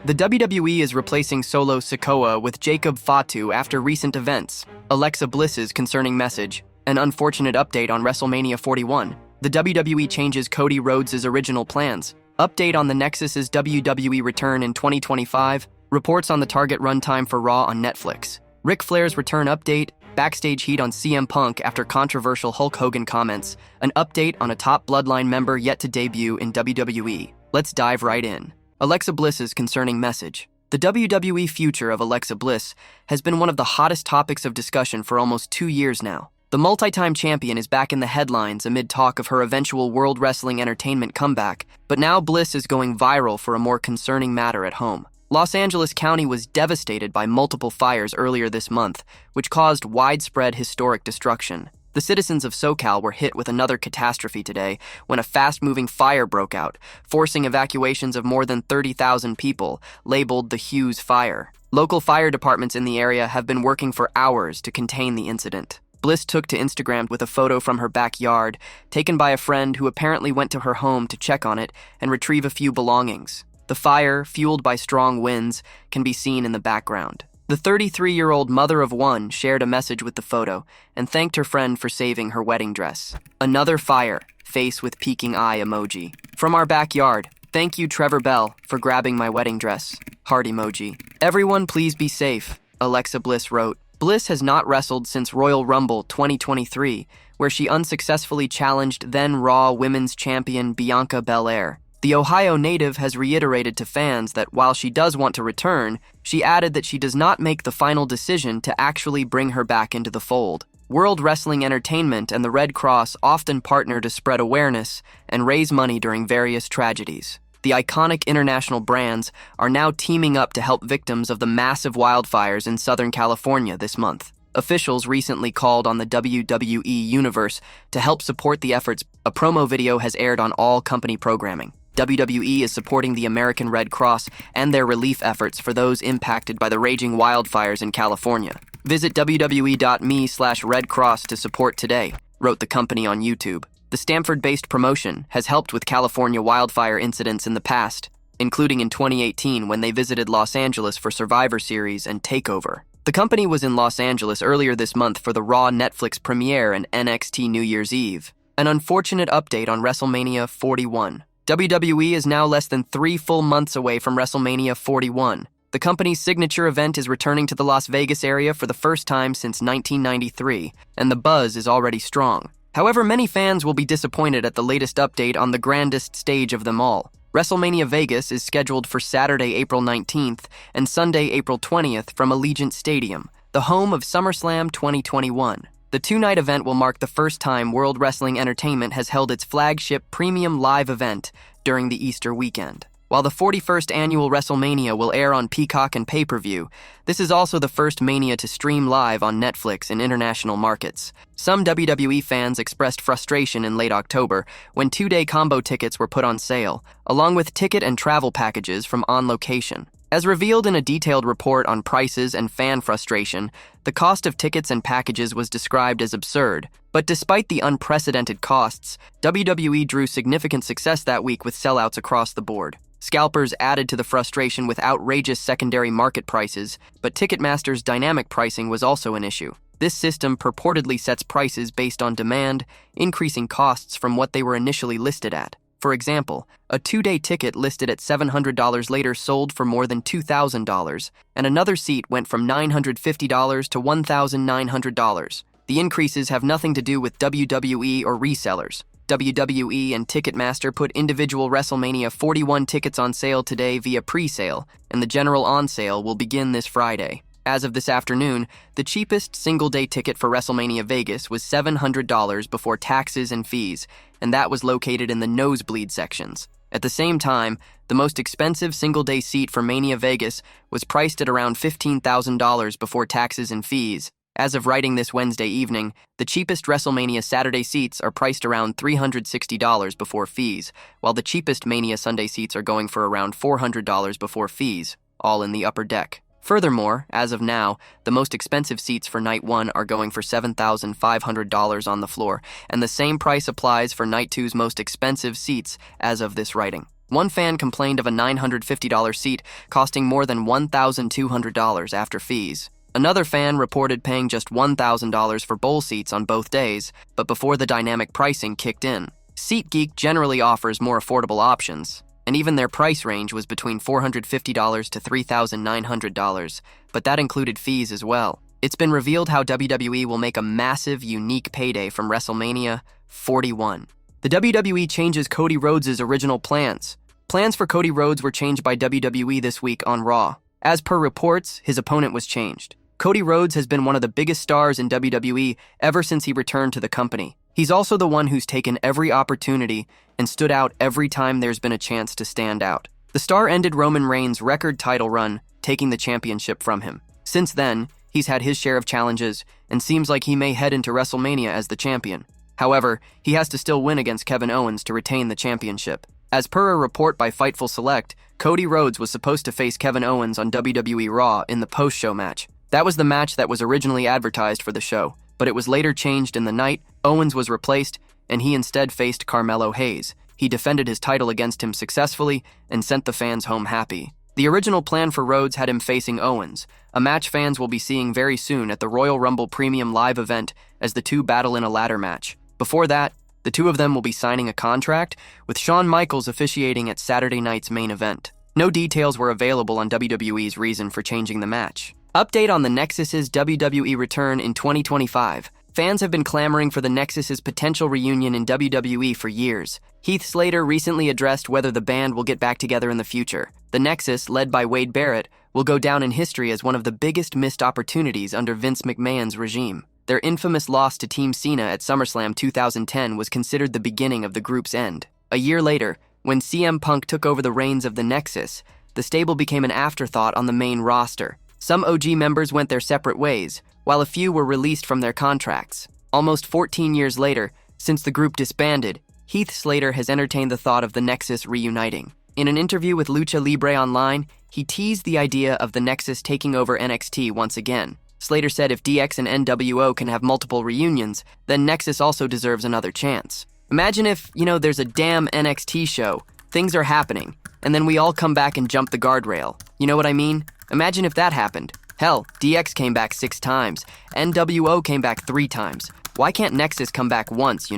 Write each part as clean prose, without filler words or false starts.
The WWE is replacing Solo Sikoa with Jacob Fatu after recent events. Alexa Bliss's concerning message. An unfortunate update on WrestleMania 41. The WWE changes Cody Rhodes' original plans. Update on the Nexus' WWE return in 2025. Reports on the target runtime for Raw on Netflix. Ric Flair's return update. Backstage heat on CM Punk after controversial Hulk Hogan comments. An update on a top Bloodline member yet to debut in WWE. Let's dive right in. Alexa Bliss's concerning message. The WWE future of Alexa Bliss has been one of the hottest topics of discussion for almost 2 years now. The multi-time champion is back in the headlines amid talk of her eventual World Wrestling Entertainment comeback, but now Bliss is going viral for a more concerning matter at home. Los Angeles County was devastated by multiple fires earlier this month, which caused widespread historic destruction. The citizens of SoCal were hit with another catastrophe today when a fast-moving fire broke out, forcing evacuations of more than 30,000 people, labeled the Hughes Fire. Local fire departments in the area have been working for hours to contain the incident. Bliss took to Instagram with a photo from her backyard, taken by a friend who apparently went to her home to check on it and retrieve a few belongings. The fire, fueled by strong winds, can be seen in the background. The 33-year-old mother of one shared a message with the photo and thanked her friend for saving her wedding dress. Another fire, face with peeking eye emoji. From our backyard, thank you Trevor Bell for grabbing my wedding dress. Heart emoji. Everyone please be safe, Alexa Bliss wrote. Bliss has not wrestled since Royal Rumble 2023, where she unsuccessfully challenged then Raw Women's Champion Bianca Belair. The Ohio native has reiterated to fans that while she does want to return, she added that she does not make the final decision to actually bring her back into the fold. World Wrestling Entertainment and the Red Cross often partner to spread awareness and raise money during various tragedies. The iconic international brands are now teaming up to help victims of the massive wildfires in Southern California this month. Officials recently called on the WWE Universe to help support the efforts. A promo video has aired on all company programming. WWE is supporting the American Red Cross and their relief efforts for those impacted by the raging wildfires in California. Visit wwe.me/Red Cross to support today, wrote the company on YouTube. The Stamford-based promotion has helped with California wildfire incidents in the past, including in 2018 when they visited Los Angeles for Survivor Series and TakeOver. The company was in Los Angeles earlier this month for the Raw Netflix premiere and NXT New Year's Eve. An unfortunate update on WrestleMania 41. WWE is now less than 3 full months away from WrestleMania 41. The company's signature event is returning to the Las Vegas area for the first time since 1993, and the buzz is already strong. However, many fans will be disappointed at the latest update on the grandest stage of them all. WrestleMania Vegas is scheduled for Saturday, April 19th and Sunday, April 20th from Allegiant Stadium, the home of SummerSlam 2021. The 2-night event will mark the first time World Wrestling Entertainment has held its flagship premium live event during the Easter weekend. While the 41st annual WrestleMania will air on Peacock and pay-per-view, this is also the first Mania to stream live on Netflix in international markets. Some WWE fans expressed frustration in late October when 2-day combo tickets were put on sale, along with ticket and travel packages from On Location. As revealed in a detailed report on prices and fan frustration, the cost of tickets and packages was described as absurd. But despite the unprecedented costs, WWE drew significant success that week with sellouts across the board. Scalpers added to the frustration with outrageous secondary market prices, but Ticketmaster's dynamic pricing was also an issue. This system purportedly sets prices based on demand, increasing costs from what they were initially listed at. For example, a 2-day ticket listed at $700 later sold for more than $2,000, and another seat went from $950 to $1,900. The increases have nothing to do with WWE or resellers. WWE and Ticketmaster put individual WrestleMania 41 tickets on sale today via pre-sale, and the general on-sale will begin this Friday. As of this afternoon, the cheapest single-day ticket for WrestleMania Vegas was $700 before taxes and fees, and that was located in the nosebleed sections. At the same time, the most expensive single-day seat for Mania Vegas was priced at around $15,000 before taxes and fees. As of writing this Wednesday evening, the cheapest WrestleMania Saturday seats are priced around $360 before fees, while the cheapest Mania Sunday seats are going for around $400 before fees, all in the upper deck. Furthermore, as of now, the most expensive seats for Night 1 are going for $7,500 on the floor, and the same price applies for Night 2's most expensive seats as of this writing. One fan complained of a $950 seat costing more than $1,200 after fees. Another fan reported paying just $1,000 for bowl seats on both days, but before the dynamic pricing kicked in. SeatGeek generally offers more affordable options, and even their price range was between $450 to $3,900, but that included fees as well. It's been revealed how WWE will make a massive, unique payday from WrestleMania 41. The WWE changes Cody Rhodes' original plans. Plans for Cody Rhodes were changed by WWE this week on Raw. As per reports, his opponent was changed. Cody Rhodes has been one of the biggest stars in WWE ever since he returned to the company. He's also the one who's taken every opportunity and stood out every time there's been a chance to stand out. The star ended Roman Reigns' record title run, taking the championship from him. Since then, he's had his share of challenges and seems like he may head into WrestleMania as the champion. However, he has to still win against Kevin Owens to retain the championship. As per a report by Fightful Select, Cody Rhodes was supposed to face Kevin Owens on WWE Raw in the post-show match. That was the match that was originally advertised for the show, but it was later changed in the night. Owens was replaced, and he instead faced Carmelo Hayes. He defended his title against him successfully and sent the fans home happy. The original plan for Rhodes had him facing Owens, a match fans will be seeing very soon at the Royal Rumble Premium Live event as the two battle in a ladder match. Before that, the two of them will be signing a contract, with Shawn Michaels officiating at Saturday night's main event. No details were available on WWE's reason for changing the match. Update on the Nexus's WWE return in 2025. Fans have been clamoring for the Nexus's potential reunion in WWE for years. Heath Slater recently addressed whether the band will get back together in the future. The Nexus, led by Wade Barrett, will go down in history as one of the biggest missed opportunities under Vince McMahon's regime. Their infamous loss to Team Cena at SummerSlam 2010 was considered the beginning of the group's end. A year later, when CM Punk took over the reins of the Nexus, the stable became an afterthought on the main roster. Some OG members went their separate ways, while a few were released from their contracts. Almost 14 years later, since the group disbanded, Heath Slater has entertained the thought of the Nexus reuniting. In an interview with Lucha Libre Online, he teased the idea of the Nexus taking over NXT once again. Slater said if DX and NWO can have multiple reunions, then Nexus also deserves another chance. Imagine if, there's a damn NXT show, things are happening, and then we all come back and jump the guardrail. You know what I mean? Imagine if that happened. Hell, DX came back 6 times, NWO came back 3 times. Why can't Nexus come back once,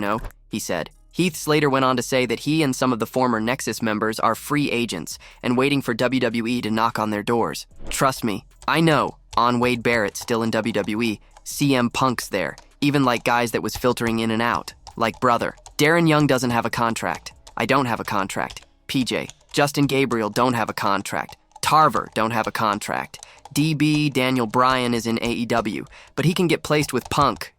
he said. Heath Slater went on to say that he and some of the former Nexus members are free agents and waiting for WWE to knock on their doors. Trust me, I know, on Wade Barrett still in WWE, CM Punk's there, even like guys that was filtering in and out. Like brother, Darren Young doesn't have a contract. I don't have a contract. PJ, Justin Gabriel don't have a contract. Tarver don't have a contract. DB, Daniel Bryan is in AEW, but he can get placed with Punk,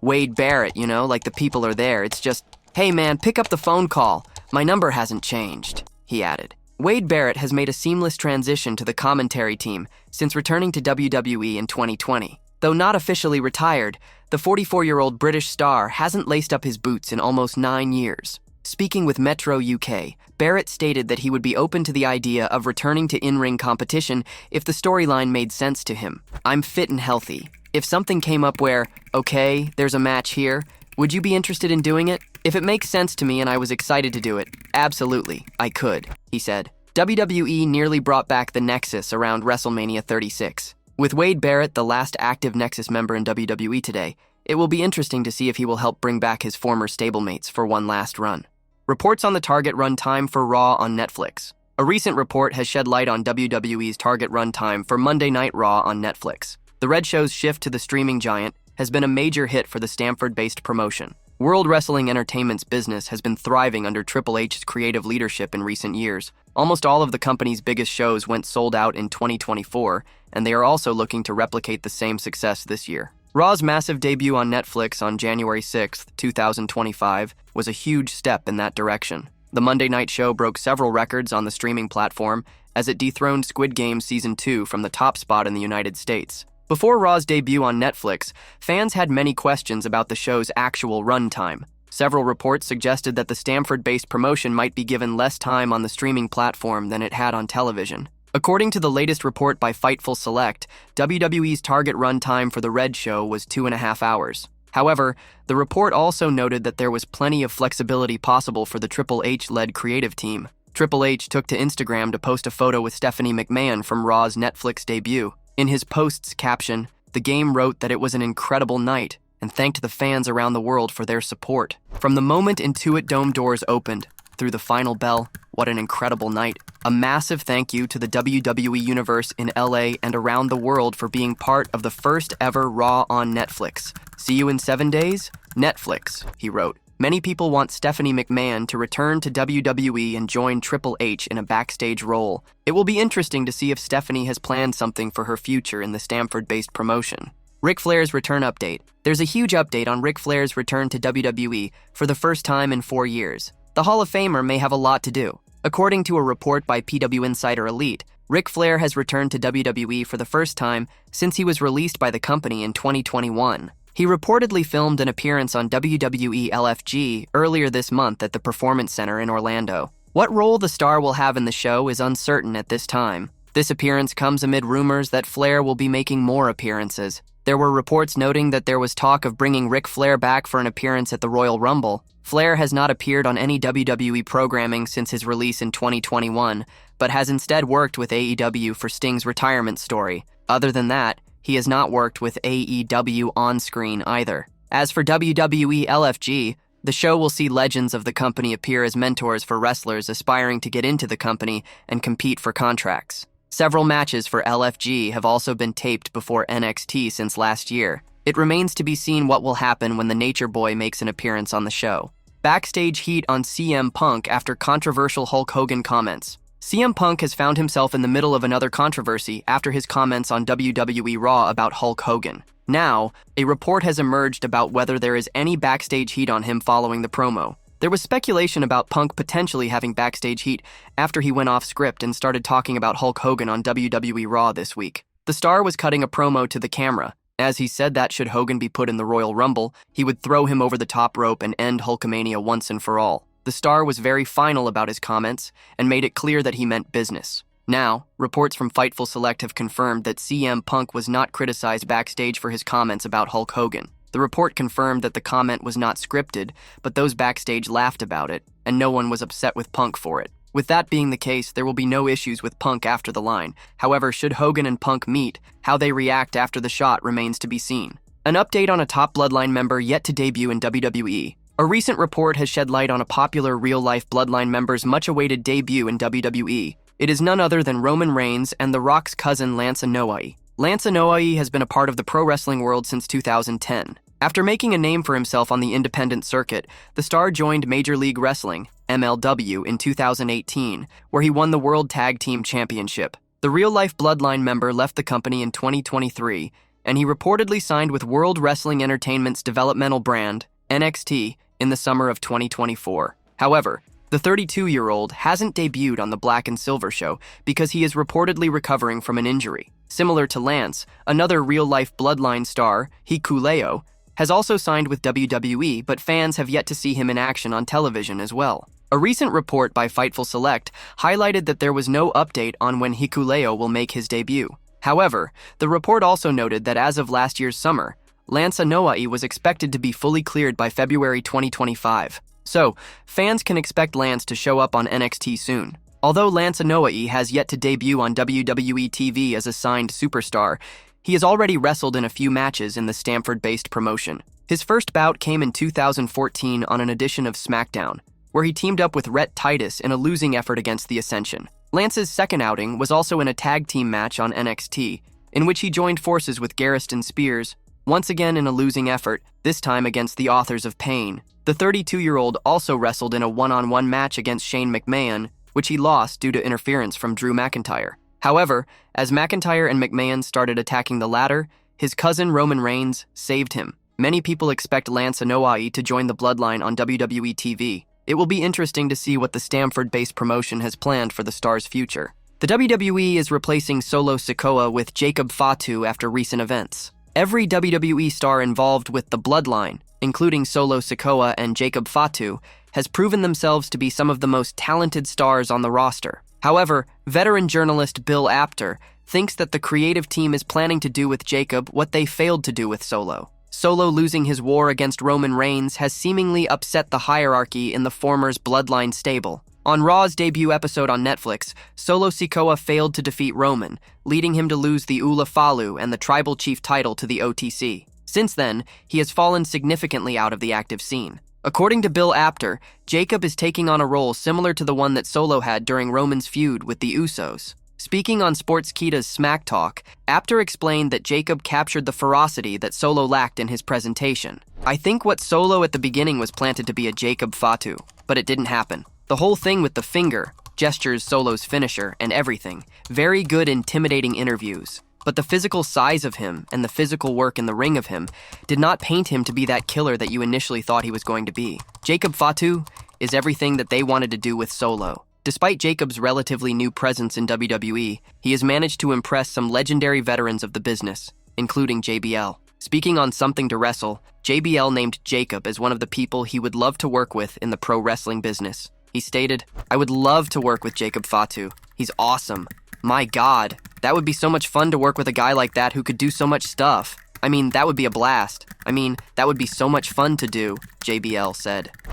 Wade Barrett, like the people are there. It's just, hey man, pick up the phone call. My number hasn't changed, he added. Wade Barrett has made a seamless transition to the commentary team since returning to WWE in 2020. Though not officially retired, the 44-year-old British star hasn't laced up his boots in almost 9 years. Speaking with Metro UK, Barrett stated that he would be open to the idea of returning to in-ring competition if the storyline made sense to him. I'm fit and healthy. If something came up where, okay, there's a match here, would you be interested in doing it? If it makes sense to me and I was excited to do it, absolutely, I could, he said. WWE nearly brought back the Nexus around WrestleMania 36. With Wade Barrett, the last active Nexus member in WWE today, it will be interesting to see if he will help bring back his former stablemates for one last run. Reports on the target run time for Raw on Netflix. A recent report has shed light on WWE's target run time for Monday Night Raw on Netflix. The Red Show's shift to the streaming giant has been a major hit for the Stamford-based promotion. World Wrestling Entertainment's business has been thriving under Triple H's creative leadership in recent years. Almost all of the company's biggest shows went sold out in 2024, and they are also looking to replicate the same success this year. Raw's massive debut on Netflix on January 6, 2025, was a huge step in that direction. The Monday night show broke several records on the streaming platform as it dethroned Squid Game Season 2 from the top spot in the United States. Before Raw's debut on Netflix, fans had many questions about the show's actual runtime. Several reports suggested that the Stamford-based promotion might be given less time on the streaming platform than it had on television. According to the latest report by Fightful Select, WWE's target runtime for the Red Show was 2.5 hours. However, the report also noted that there was plenty of flexibility possible for the Triple H-led creative team. Triple H took to Instagram to post a photo with Stephanie McMahon from Raw's Netflix debut. In his post's caption, the game wrote that it was an incredible night and thanked the fans around the world for their support. From the moment Intuit Dome doors opened, through the final bell, what an incredible night. A massive thank you to the WWE Universe in LA and around the world for being part of the first ever Raw on Netflix. See you in 7 days? Netflix, he wrote. Many people want Stephanie McMahon to return to WWE and join Triple H in a backstage role. It will be interesting to see if Stephanie has planned something for her future in the Stamford-based promotion. Ric Flair's return update. There's a huge update on Ric Flair's return to WWE for the first time in 4 years. The Hall of Famer may have a lot to do. According to a report by PW Insider Elite, Ric Flair has returned to WWE for the first time since he was released by the company in 2021. He reportedly filmed an appearance on WWE LFG earlier this month at the Performance Center in Orlando. What role the star will have in the show is uncertain at this time. This appearance comes amid rumors that Flair will be making more appearances. There were reports noting that there was talk of bringing Ric Flair back for an appearance at the Royal Rumble. Flair has not appeared on any WWE programming since his release in 2021, but has instead worked with AEW for Sting's retirement story. Other than that, he has not worked with AEW on-screen either. As for WWE LFG, the show will see legends of the company appear as mentors for wrestlers aspiring to get into the company and compete for contracts. Several matches for LFG have also been taped before NXT since last year. It remains to be seen what will happen when the Nature Boy makes an appearance on the show. Backstage heat on CM Punk after controversial Hulk Hogan comments. CM Punk has found himself in the middle of another controversy after his comments on WWE Raw about Hulk Hogan. Now, a report has emerged about whether there is any backstage heat on him following the promo. There was speculation about Punk potentially having backstage heat after he went off script and started talking about Hulk Hogan on WWE Raw this week. The star was cutting a promo to the camera. As he said that should Hogan be put in the Royal Rumble, he would throw him over the top rope and end Hulkamania once and for all. The star was very final about his comments and made it clear that he meant business. Now, reports from Fightful Select have confirmed that CM Punk was not criticized backstage for his comments about Hulk Hogan. The report confirmed that the comment was not scripted, but those backstage laughed about it, and no one was upset with Punk for it. With that being the case, there will be no issues with Punk after the line. However, should Hogan and Punk meet, how they react after the shot remains to be seen. An update on a top Bloodline member yet to debut in WWE. A recent report has shed light on a popular real-life Bloodline member's much-awaited debut in WWE. It is none other than Roman Reigns and The Rock's cousin Lance Anoa'i. Lance Anoa'i has been a part of the pro wrestling world since 2010. After making a name for himself on the independent circuit, the star joined Major League Wrestling, MLW, in 2018, where he won the World Tag Team Championship. The real-life Bloodline member left the company in 2023, and he reportedly signed with World Wrestling Entertainment's developmental brand, NXT, in the summer of 2024. However, the 32-year-old hasn't debuted on the Black and Silver show because he is reportedly recovering from an injury. Similar to Lance, another real-life Bloodline star, Hikuleo, has also signed with WWE, but fans have yet to see him in action on television as well. A recent report by Fightful Select highlighted that there was no update on when Hikuleo will make his debut. However, the report also noted that as of last year's summer, Lance Anoa'i was expected to be fully cleared by February 2025. So, fans can expect Lance to show up on NXT soon. Although Lance Anoa'i has yet to debut on WWE TV as a signed superstar, he has already wrestled in a few matches in the Stamford-based promotion. His first bout came in 2014 on an edition of SmackDown, where he teamed up with Rhett Titus in a losing effort against the Ascension. Lance's second outing was also in a tag team match on NXT, in which he joined forces with Garriston Spears, once again in a losing effort, this time against the Authors of Pain. The 32-year-old also wrestled in a one-on-one match against Shane McMahon, which he lost due to interference from Drew McIntyre. However, as McIntyre and McMahon started attacking the latter, his cousin Roman Reigns saved him. Many people expect Lance Anoa'i to join the Bloodline on WWE TV. It will be interesting to see what the Stamford-based promotion has planned for the star's future. The WWE is replacing Solo Sikoa with Jacob Fatu after recent events. Every WWE star involved with the Bloodline, including Solo Sikoa and Jacob Fatu, has proven themselves to be some of the most talented stars on the roster. However, veteran journalist Bill Apter thinks that the creative team is planning to do with Jacob what they failed to do with Solo. Solo losing his war against Roman Reigns has seemingly upset the hierarchy in the former's Bloodline stable. On Raw's debut episode on Netflix, Solo Sikoa failed to defeat Roman, leading him to lose the Ula Falu and the Tribal Chief title to the OTC. Since then, he has fallen significantly out of the active scene. According to Bill Apter, Jacob is taking on a role similar to the one that Solo had during Roman's feud with the Usos. Speaking on Sportskeeda's Smack Talk, Apter explained that Jacob captured the ferocity that Solo lacked in his presentation. I think what Solo at the beginning was planted to be a Jacob Fatu, but it didn't happen. The whole thing with the finger, gestures Solo's finisher, and everything. Very good intimidating interviews. But the physical size of him and the physical work in the ring of him did not paint him to be that killer that you initially thought he was going to be. Jacob Fatu is everything that they wanted to do with Solo. Despite Jacob's relatively new presence in WWE, he has managed to impress some legendary veterans of the business, including JBL. Speaking on Something to Wrestle, JBL named Jacob as one of the people he would love to work with in the pro wrestling business. He stated, "I would love to work with Jacob Fatu. He's awesome. My God, that would be so much fun to work with a guy like that who could do so much stuff. I mean, that would be a blast. That would be so much fun to do," JBL said.